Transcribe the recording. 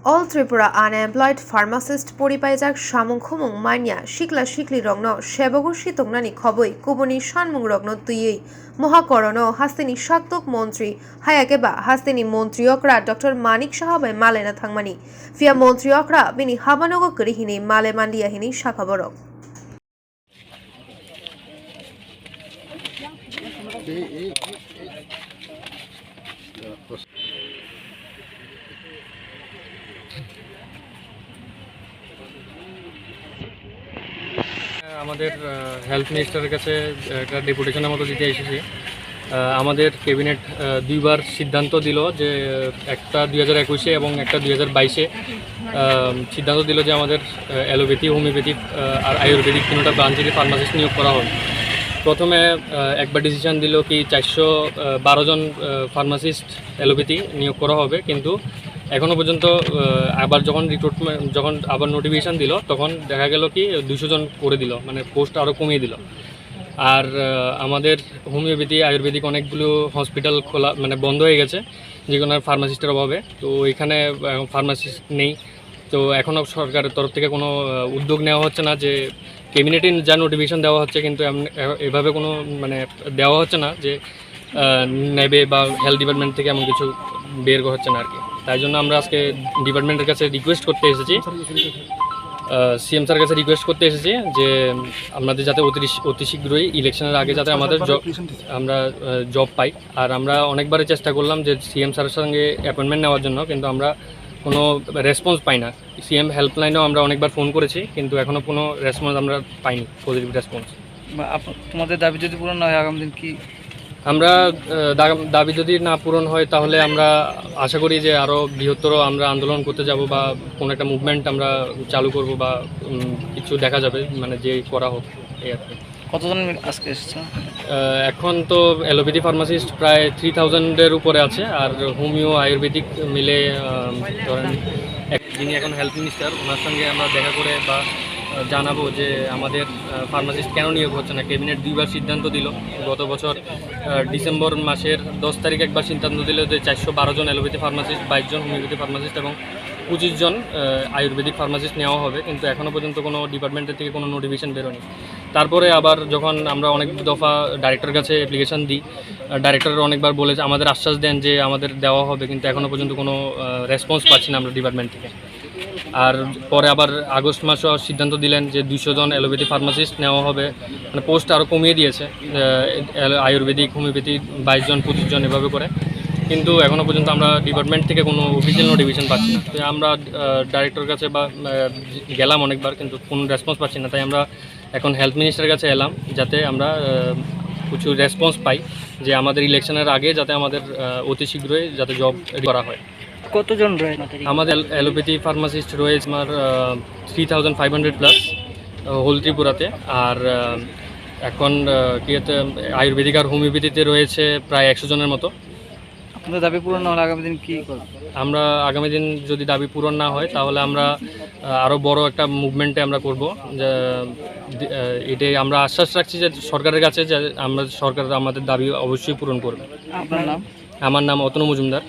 All Tripura unemployed pharmacist Poripaijak Samung Humung Mania Sikla Siklirok no Shebogo Shitongnani Khoboi Kuboni Samung Rogno Tuyei Mohakorono Hastini Shaktok Montri Hayakeba Hastini Montriokra Dr. Manik Saha by Malaina Thangmani Fia Montriokra Bini Habanogo Kurihini Male Mandiahini Shakaborok আমাদের health মিনিস্টারের কাছে একটা ডেপুটেশনের মতো দিতে এসেছি। আমাদের cabinet দুইবার সিদ্ধান্ত দিল যে একটা 2021-এ এবং একটা 2022-এ সিদ্ধান্ত দিল যে আমাদের অ্যালোপ্যাথি, হোমিওপ্যাথিক আর আয়ুর্বেদিক তিনটা ব্রাঞ্চেরই ফার্মাসিস্ট নিয়োগ করা হবে। প্রথমে একবার ডিসিশন দিল কি 412 জন ফার্মাসিস্ট অ্যালোপ্যাথি নিয়োগ করা হবে, কিন্তু এখনও পর্যন্ত আবার যখন আবার নোটিফিকেশান দিল তখন দেখা গেল কি 200 জন করে দিল, মানে পোস্ট আরও কমিয়ে দিল। আর আমাদের হোমিওপ্যাথি আয়ুর্বেদিক অনেকগুলো হসপিটাল খোলা মানে বন্ধ হয়ে গেছে যে কোনো ফার্মাসিস্টের অভাবে। তো এখানে ফার্মাসিস্ট নেই। তো এখনও সরকারের তরফ থেকে কোনো উদ্যোগ নেওয়া হচ্ছে না, যে ক্যাবিনেটে যা নোটিফিকেশান দেওয়া হচ্ছে কিন্তু এভাবে কোনো মানে দেওয়া হচ্ছে না যে নেবে বা হেলথ ডিপার্টমেন্ট থেকে এমন কিছু বের হচ্ছে না আর কি। তাই জন্য আমরা আজকে ডিপার্টমেন্টের কাছে রিকোয়েস্ট করতে এসেছি, সিএম স্যারের কাছে রিকোয়েস্ট করতে এসেছি যে আমাদের যাতে অতি শীঘ্রই ইলেকশনের আগে যাতে আমাদের আমরা জব পাই। আর আমরা অনেকবারই চেষ্টা করলাম যে সিএম স্যারের সঙ্গে অ্যাপয়েন্টমেন্ট নেওয়ার জন্য, কিন্তু আমরা কোনো রেসপন্স পাই না। সিএম হেল্পলাইনেও আমরা অনেকবার ফোন করেছি, কিন্তু এখনও কোনো রেসপন্স আমরা পাইনি, পজিটিভ রেসপন্স। তোমাদের দাবি যদি পূরণ না হয় আগামী দিন কি? আমরা দাবি যদি না পূরণ হয় তাহলে আমরা আশা করি যে আরও বৃহত্তর আমরা আন্দোলন করতে যাব বা কোনো একটা মুভমেন্ট আমরা চালু করব বা কিছু দেখা যাবে, মানে যে করা হোক এই আর কি। কতজন আজকে এসেছে? এখন তো অ্যালোপ্যাথি ফার্মাসিস্ট প্রায় 3000-এর উপরে আছে, আর হোমিও আয়ুর্বেদিক মিলে ধরেন যিনি এখন হেলথ মিনিস্টার ওনার সঙ্গে আমরা দেখা করে বা জানাবো যে আমাদের ফার্মাসিস্ট কেন নিয়োগ হচ্ছে না। ক্যাবিনেট দুইবার সিদ্ধান্ত দিল, গত বছর ডিসেম্বর মাসের 10 তারিখ একবার সিদ্ধান্ত দিল যে 412 জন অ্যালোপ্যাথি ফার্মাসিস্ট, 22 জন হোমিওপ্যাথি ফার্মাসিস্ট এবং 25 জন আয়ুর্বেদিক ফার্মাসিস্ট নেওয়া হবে, কিন্তু এখনও পর্যন্ত কোনো ডিপার্টমেন্টের থেকে কোনো নোটিফিকেশন বেরোয়নি। তারপরে আবার যখন আমরা অনেক দফা ডাইরেক্টরের কাছে অ্যাপ্লিকেশান দিই, ডাইরেক্টর অনেকবার বলেছে, আমাদের আশ্বাস দেন যে আমাদের দেওয়া হবে, কিন্তু এখনও পর্যন্ত কোনো রেসপন্স পাচ্ছি না আমরা ডিপার্টমেন্ট থেকে। আর পরে আবার আগস্ট মাসেও সিদ্ধান্ত দিলেন যে 200 জন অ্যালোপ্যাথি ফার্মাসিস্ট নেওয়া হবে, মানে পোস্ট আরও কমিয়ে দিয়েছে। আয়ুর্বেদিক, হোমিওপ্যাথি 22 জন 25 জন এভাবে করে, কিন্তু এখনও পর্যন্ত আমরা ডিপার্টমেন্ট থেকে কোনো অফিসিয়াল নোটিফিকেশন পাচ্ছি না। তো আমরা ডাইরেক্টরের কাছে বা গেলাম অনেকবার, কিন্তু কোনো রেসপন্স পাচ্ছি না। তাই আমরা এখন হেলথ মিনিস্টারের কাছে এলাম যাতে আমরা কিছু রেসপন্স পাই যে আমাদের ইলেকশনের আগে যাতে আমাদের অতি শীঘ্রই যাতে জব করা হয়। কতজন রয়েছে আমাদের অ্যালোপ্যাথি ফার্মাসিস্ট রয়েছে আমার 3500+ হোল ত্রিপুরাতে। আর এখন আয়ুর্বেদিক আর হোমিওপ্যাথিতে রয়েছে প্রায় 100 জনের মতো। আপনাদের দাবি পূরণ না হলে আগামী দিন কী করবেন? আমরা আগামী দিন যদি দাবি পূরণ না হয় তাহলে আমরা আরও বড় একটা মুভমেন্টে আমরা করব। এটাই আমরা আশ্বাস রাখছি যে সরকারের কাছে যে সরকার আমাদের দাবি অবশ্যই পূরণ করবে। আপনার নাম? আমার নাম অতনু মজুমদার।